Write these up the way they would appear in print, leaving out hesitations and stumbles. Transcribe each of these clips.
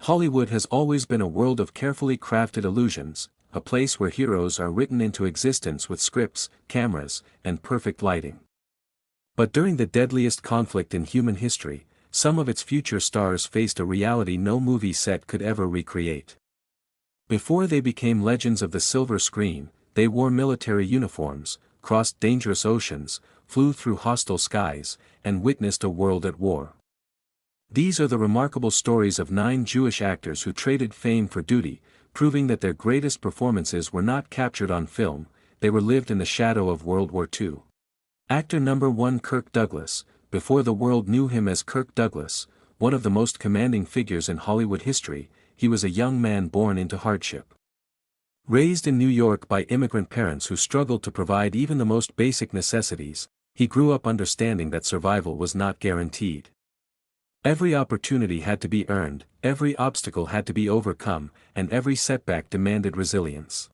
Hollywood has always been a world of carefully crafted illusions, a place where heroes are written into existence with scripts, cameras, and perfect lighting. But during the deadliest conflict in human history, some of its future stars faced a reality no movie set could ever recreate. Before they became legends of the silver screen, they wore military uniforms, crossed dangerous oceans, flew through hostile skies, and witnessed a world at war. These are the remarkable stories of 9 Jewish actors who traded fame for duty, proving that their greatest performances were not captured on film, they were lived in the shadow of World War II. Actor number 1 Kirk Douglas, before the world knew him as Kirk Douglas, one of the most commanding figures in Hollywood history, he was a young man born into hardship. Raised in New York by immigrant parents who struggled to provide even the most basic necessities, he grew up understanding that survival was not guaranteed. Every opportunity had to be earned, every obstacle had to be overcome, and every setback demanded resilience.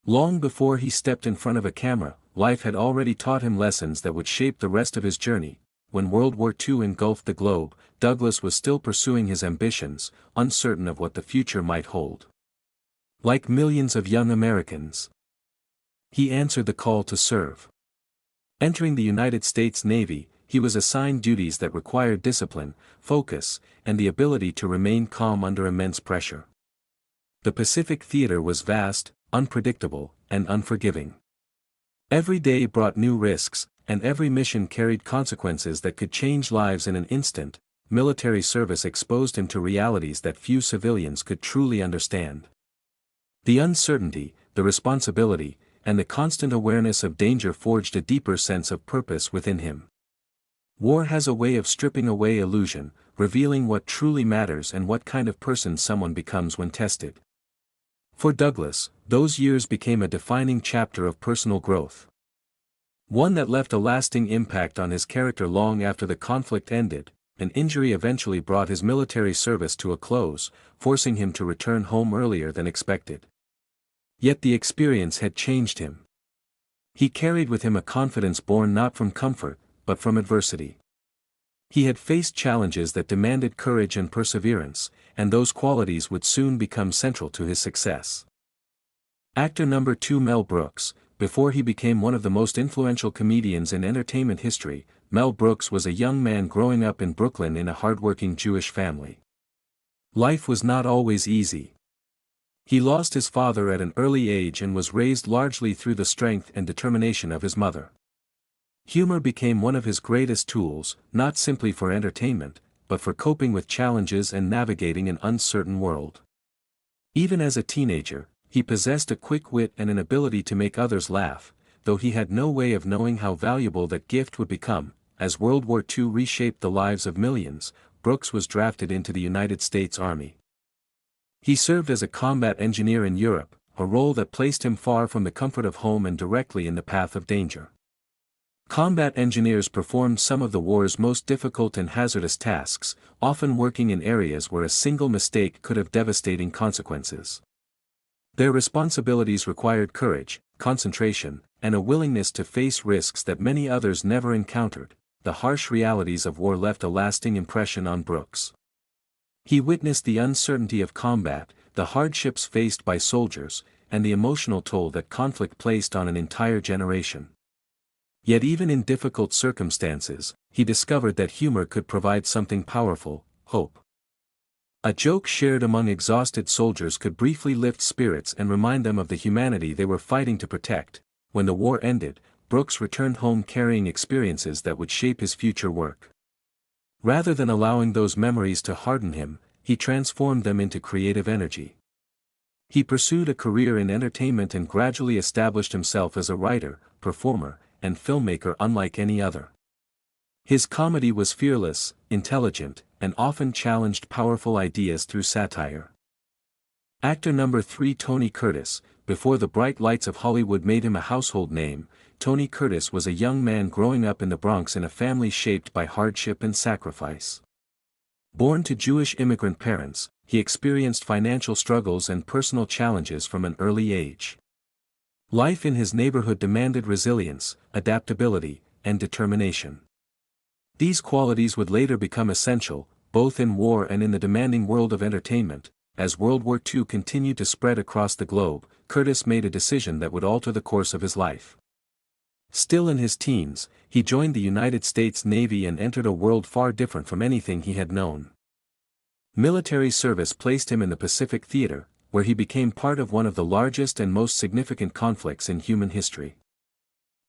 Long before he stepped in front of a camera, life had already taught him lessons that would shape the rest of his journey. When World War II engulfed the globe, Douglas was still pursuing his ambitions, uncertain of what the future might hold. Like millions of young Americans, he answered the call to serve. Entering the United States Navy, he was assigned duties that required discipline, focus, and the ability to remain calm under immense pressure. The Pacific theater was vast, unpredictable, and unforgiving. Every day brought new risks, and every mission carried consequences that could change lives in an instant. Military service exposed him to realities that few civilians could truly understand. The uncertainty, the responsibility, and the constant awareness of danger forged a deeper sense of purpose within him. War has a way of stripping away illusion, revealing what truly matters and what kind of person someone becomes when tested. For Douglas, those years became a defining chapter of personal growth. One that left a lasting impact on his character long after the conflict ended. An injury eventually brought his military service to a close, forcing him to return home earlier than expected. Yet the experience had changed him. He carried with him a confidence born not from comfort, but from adversity. He had faced challenges that demanded courage and perseverance, and those qualities would soon become central to his success. Actor number 2 Mel Brooks, before he became one of the most influential comedians in entertainment history, Mel Brooks was a young man growing up in Brooklyn in a hardworking Jewish family. Life was not always easy. He lost his father at an early age and was raised largely through the strength and determination of his mother. Humor became one of his greatest tools, not simply for entertainment, but for coping with challenges and navigating an uncertain world. Even as a teenager, he possessed a quick wit and an ability to make others laugh, though he had no way of knowing how valuable that gift would become. As World War II reshaped the lives of millions, Brooks was drafted into the United States Army. He served as a combat engineer in Europe, a role that placed him far from the comfort of home and directly in the path of danger. Combat engineers performed some of the war's most difficult and hazardous tasks, often working in areas where a single mistake could have devastating consequences. Their responsibilities required courage, concentration, and a willingness to face risks that many others never encountered. The harsh realities of war left a lasting impression on Brooks. He witnessed the uncertainty of combat, the hardships faced by soldiers, and the emotional toll that conflict placed on an entire generation. Yet even in difficult circumstances, he discovered that humor could provide something powerful: hope. A joke shared among exhausted soldiers could briefly lift spirits and remind them of the humanity they were fighting to protect. When the war ended, Brooks returned home carrying experiences that would shape his future work. Rather than allowing those memories to harden him, he transformed them into creative energy. He pursued a career in entertainment and gradually established himself as a writer, performer, and filmmaker unlike any other. His comedy was fearless, intelligent, and often challenged powerful ideas through satire. Actor number 3 Tony Curtis, before the bright lights of Hollywood made him a household name, Tony Curtis was a young man growing up in the Bronx in a family shaped by hardship and sacrifice. Born to Jewish immigrant parents, he experienced financial struggles and personal challenges from an early age. Life in his neighborhood demanded resilience, adaptability, and determination. These qualities would later become essential, both in war and in the demanding world of entertainment. As World War II continued to spread across the globe, Curtis made a decision that would alter the course of his life. Still in his teens, he joined the United States Navy and entered a world far different from anything he had known. Military service placed him in the Pacific Theater, where he became part of one of the largest and most significant conflicts in human history.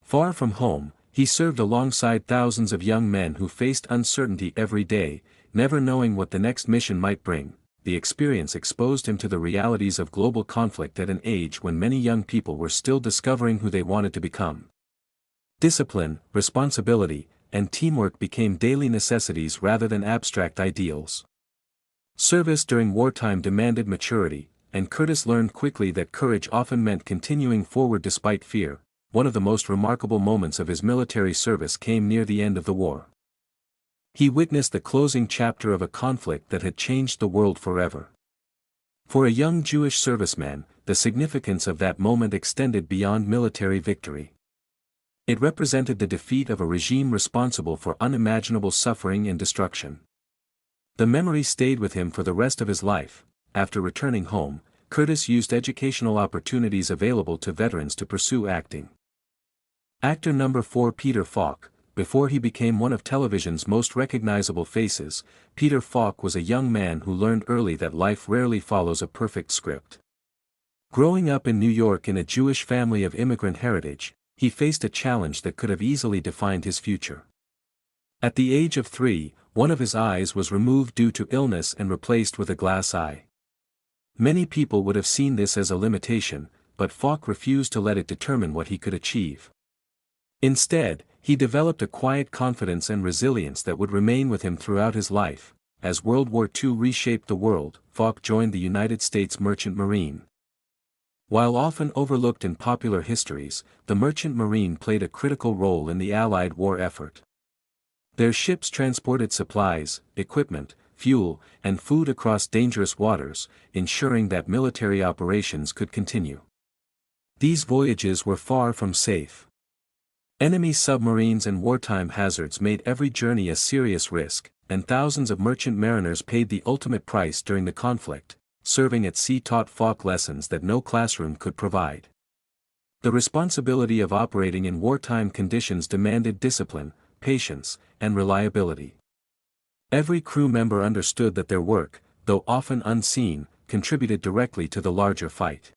Far from home, he served alongside thousands of young men who faced uncertainty every day, never knowing what the next mission might bring. The experience exposed him to the realities of global conflict at an age when many young people were still discovering who they wanted to become. Discipline, responsibility, and teamwork became daily necessities rather than abstract ideals. Service during wartime demanded maturity, and Curtis learned quickly that courage often meant continuing forward despite fear. One of the most remarkable moments of his military service came near the end of the war. He witnessed the closing chapter of a conflict that had changed the world forever. For a young Jewish serviceman, the significance of that moment extended beyond military victory. It represented the defeat of a regime responsible for unimaginable suffering and destruction. The memory stayed with him for the rest of his life. After returning home, Curtis used educational opportunities available to veterans to pursue acting. Actor number 4 Peter Falk. Before he became one of television's most recognizable faces, Peter Falk was a young man who learned early that life rarely follows a perfect script. Growing up in New York in a Jewish family of immigrant heritage, he faced a challenge that could have easily defined his future. At the age of 3, one of his eyes was removed due to illness and replaced with a glass eye. Many people would have seen this as a limitation, but Falk refused to let it determine what he could achieve. Instead, he developed a quiet confidence and resilience that would remain with him throughout his life. As World War II reshaped the world, Falk joined the United States Merchant Marine. While often overlooked in popular histories, the Merchant Marine played a critical role in the Allied war effort. Their ships transported supplies, equipment, fuel, and food across dangerous waters, ensuring that military operations could continue. These voyages were far from safe. Enemy submarines and wartime hazards made every journey a serious risk, and thousands of merchant mariners paid the ultimate price during the conflict. Serving at sea taught Falk lessons that no classroom could provide. The responsibility of operating in wartime conditions demanded discipline, patience, and reliability. Every crew member understood that their work, though often unseen, contributed directly to the larger fight.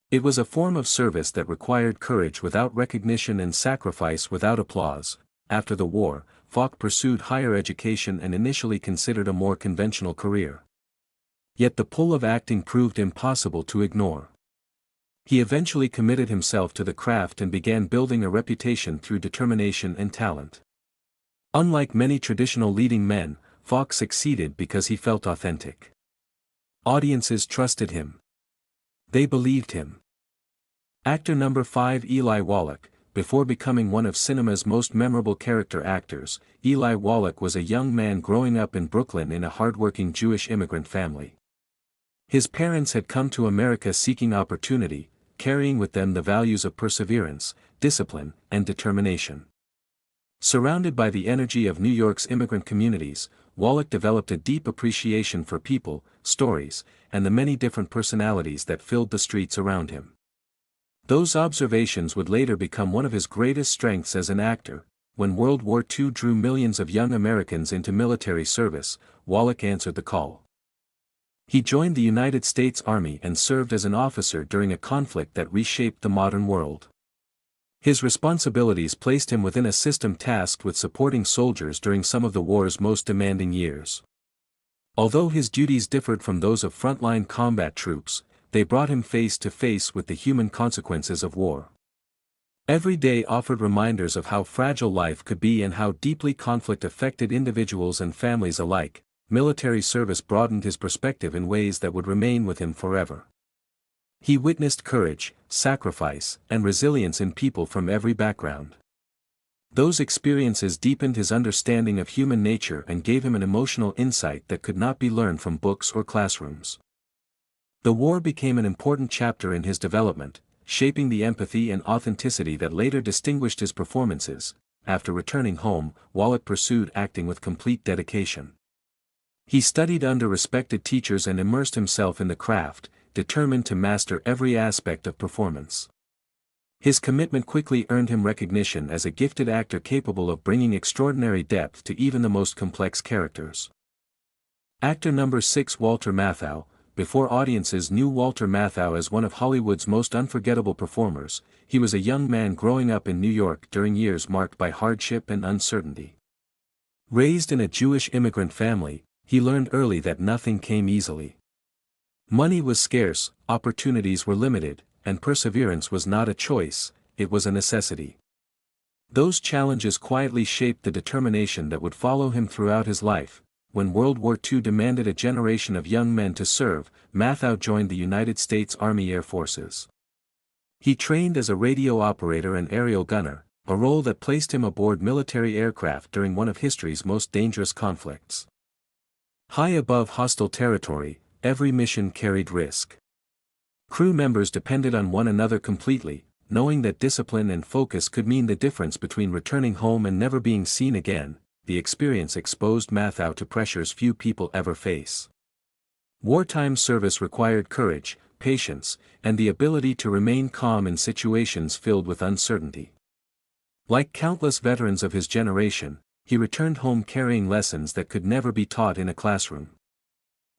It was a form of service that required courage without recognition and sacrifice without applause. After the war, Falk pursued higher education and initially considered a more conventional career. Yet the pull of acting proved impossible to ignore. He eventually committed himself to the craft and began building a reputation through determination and talent. Unlike many traditional leading men, Falk succeeded because he felt authentic. Audiences trusted him. They believed him. Actor number 5 Eli Wallach. Before becoming one of cinema's most memorable character actors, Eli Wallach was a young man growing up in Brooklyn in a hardworking Jewish immigrant family. His parents had come to America seeking opportunity, carrying with them the values of perseverance, discipline, and determination. Surrounded by the energy of New York's immigrant communities, Wallach developed a deep appreciation for people, stories, and the many different personalities that filled the streets around him. Those observations would later become one of his greatest strengths as an actor. When World War II drew millions of young Americans into military service, Wallach answered the call. He joined the United States Army and served as an officer during a conflict that reshaped the modern world. His responsibilities placed him within a system tasked with supporting soldiers during some of the war's most demanding years. Although his duties differed from those of frontline combat troops, they brought him face to face with the human consequences of war. Every day offered reminders of how fragile life could be and how deeply conflict affected individuals and families alike. Military service broadened his perspective in ways that would remain with him forever. He witnessed courage, sacrifice, and resilience in people from every background. Those experiences deepened his understanding of human nature and gave him an emotional insight that could not be learned from books or classrooms. The war became an important chapter in his development, shaping the empathy and authenticity that later distinguished his performances. After returning home, Wallach pursued acting with complete dedication. He studied under respected teachers and immersed himself in the craft, determined to master every aspect of performance. His commitment quickly earned him recognition as a gifted actor capable of bringing extraordinary depth to even the most complex characters. Actor number 6, Walter Matthau. Before audiences knew Walter Matthau as one of Hollywood's most unforgettable performers, he was a young man growing up in New York during years marked by hardship and uncertainty. Raised in a Jewish immigrant family, he learned early that nothing came easily. Money was scarce, opportunities were limited, and perseverance was not a choice, it was a necessity. Those challenges quietly shaped the determination that would follow him throughout his life. When World War II demanded a generation of young men to serve, Matthau joined the United States Army Air Forces. He trained as a radio operator and aerial gunner, a role that placed him aboard military aircraft during one of history's most dangerous conflicts. High above hostile territory, every mission carried risk. Crew members depended on one another completely, knowing that discipline and focus could mean the difference between returning home and never being seen again. The experience exposed Matthau to pressures few people ever face. Wartime service required courage, patience, and the ability to remain calm in situations filled with uncertainty. Like countless veterans of his generation, he returned home carrying lessons that could never be taught in a classroom.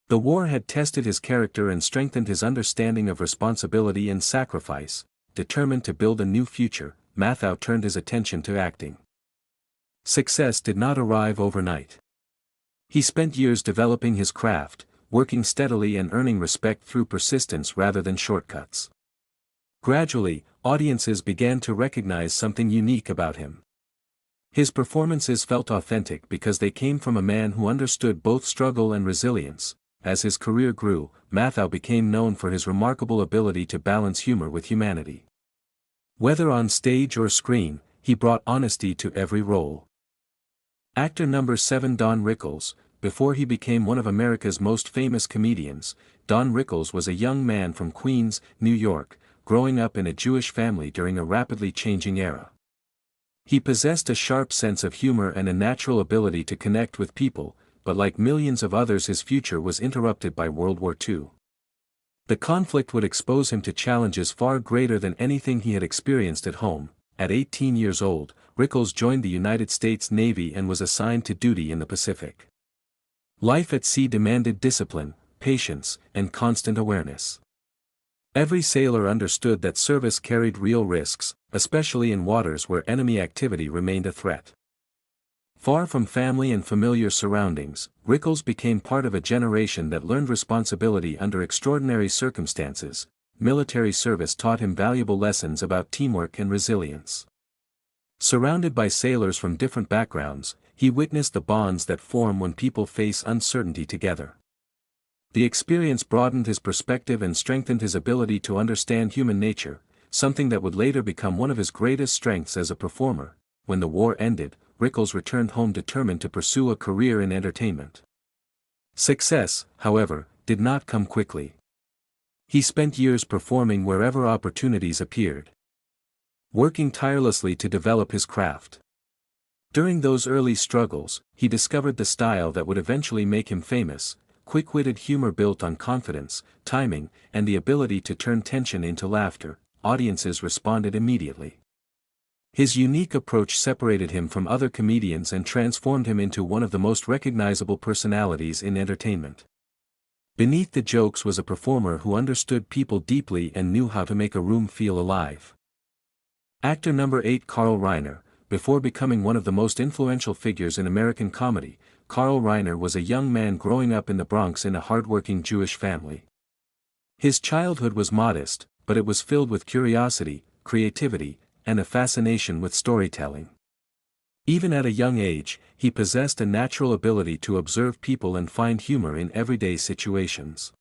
The war had tested his character and strengthened his understanding of responsibility and sacrifice. Determined to build a new future, Matthau turned his attention to acting. Success did not arrive overnight. He spent years developing his craft, working steadily and earning respect through persistence rather than shortcuts. Gradually, audiences began to recognize something unique about him. His performances felt authentic because they came from a man who understood both struggle and resilience. As his career grew, Matthau became known for his remarkable ability to balance humor with humanity. Whether on stage or screen, he brought honesty to every role. Actor number 7, Don Rickles. Before he became one of America's most famous comedians, Don Rickles was a young man from Queens, New York, growing up in a Jewish family during a rapidly changing era. He possessed a sharp sense of humor and a natural ability to connect with people, but like millions of others his future was interrupted by World War II. The conflict would expose him to challenges far greater than anything he had experienced at home. At 18 years old, Rickles joined the United States Navy and was assigned to duty in the Pacific. Life at sea demanded discipline, patience, and constant awareness. Every sailor understood that service carried real risks, especially in waters where enemy activity remained a threat. Far from family and familiar surroundings, Rickles became part of a generation that learned responsibility under extraordinary circumstances. Military service taught him valuable lessons about teamwork and resilience. Surrounded by sailors from different backgrounds, he witnessed the bonds that form when people face uncertainty together. The experience broadened his perspective and strengthened his ability to understand human nature, something that would later become one of his greatest strengths as a performer. When the war ended, Rickles returned home determined to pursue a career in entertainment. Success, however, did not come quickly. He spent years performing wherever opportunities appeared, working tirelessly to develop his craft. During those early struggles, he discovered the style that would eventually make him famous: quick-witted humor built on confidence, timing, and the ability to turn tension into laughter. Audiences responded immediately. His unique approach separated him from other comedians and transformed him into one of the most recognizable personalities in entertainment. Beneath the jokes was a performer who understood people deeply and knew how to make a room feel alive. Actor number 8, Carl Reiner. Before becoming one of the most influential figures in American comedy, Carl Reiner was a young man growing up in the Bronx in a hardworking Jewish family. His childhood was modest, but it was filled with curiosity, creativity, and a fascination with storytelling. Even at a young age, he possessed a natural ability to observe people and find humor in everyday situations.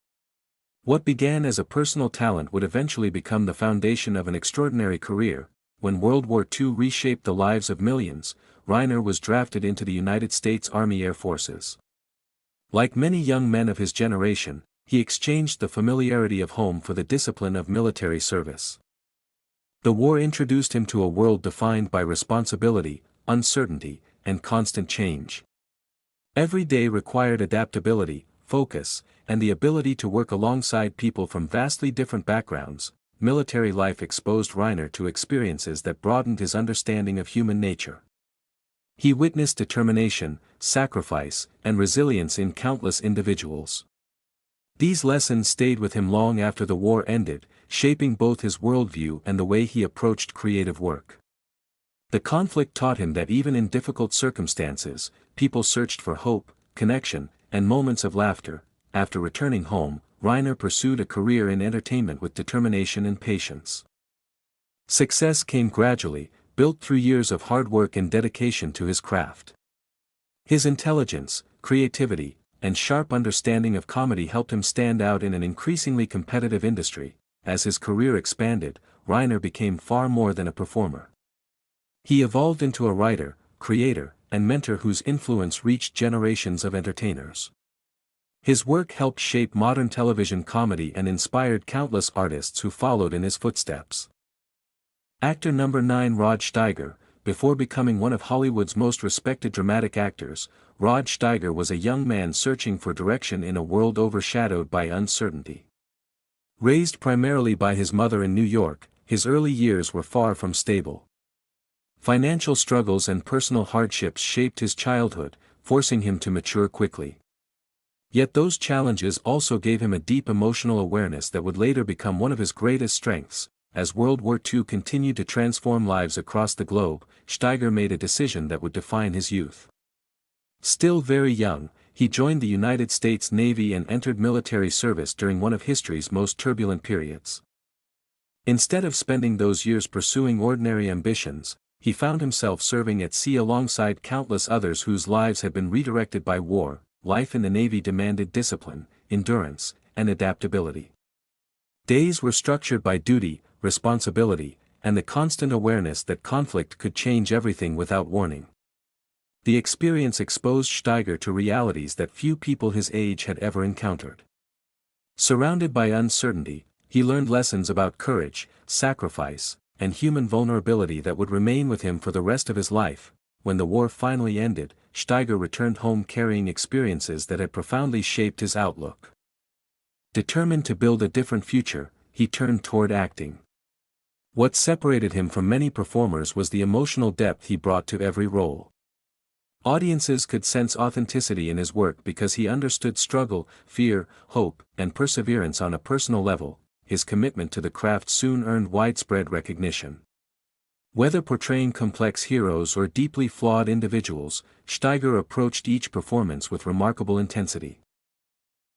What began as a personal talent would eventually become the foundation of an extraordinary career. When World War II reshaped the lives of millions, Reiner was drafted into the United States Army Air Forces. Like many young men of his generation, he exchanged the familiarity of home for the discipline of military service. The war introduced him to a world defined by responsibility, uncertainty, and constant change. Every day required adaptability, focus, and the ability to work alongside people from vastly different backgrounds. Military life exposed Reiner to experiences that broadened his understanding of human nature. He witnessed determination, sacrifice, and resilience in countless individuals. These lessons stayed with him long after the war ended, shaping both his worldview and the way he approached creative work. The conflict taught him that even in difficult circumstances, people searched for hope, connection, and moments of laughter. After returning home, Reiner pursued a career in entertainment with determination and patience. Success came gradually, built through years of hard work and dedication to his craft. His intelligence, creativity, and sharp understanding of comedy helped him stand out in an increasingly competitive industry. As his career expanded, Reiner became far more than a performer. He evolved into a writer, creator, and mentor whose influence reached generations of entertainers. His work helped shape modern television comedy and inspired countless artists who followed in his footsteps. Actor number 9 Rod Steiger. Before becoming one of Hollywood's most respected dramatic actors, Rod Steiger was a young man searching for direction in a world overshadowed by uncertainty. Raised primarily by his mother in New York, his early years were far from stable. Financial struggles and personal hardships shaped his childhood, forcing him to mature quickly. Yet those challenges also gave him a deep emotional awareness that would later become one of his greatest strengths. As World War II continued to transform lives across the globe, Steiger made a decision that would define his youth. Still very young, he joined the United States Navy and entered military service during one of history's most turbulent periods. Instead of spending those years pursuing ordinary ambitions, he found himself serving at sea alongside countless others whose lives had been redirected by war. Life in the Navy demanded discipline, endurance, and adaptability. Days were structured by duty, responsibility, and the constant awareness that conflict could change everything without warning. The experience exposed Steiger to realities that few people his age had ever encountered. Surrounded by uncertainty, he learned lessons about courage, sacrifice, and human vulnerability that would remain with him for the rest of his life. When the war finally ended, Steiger returned home carrying experiences that had profoundly shaped his outlook. Determined to build a different future, he turned toward acting. What separated him from many performers was the emotional depth he brought to every role. Audiences could sense authenticity in his work because he understood struggle, fear, hope, and perseverance on a personal level. His commitment to the craft soon earned widespread recognition. Whether portraying complex heroes or deeply flawed individuals, Steiger approached each performance with remarkable intensity.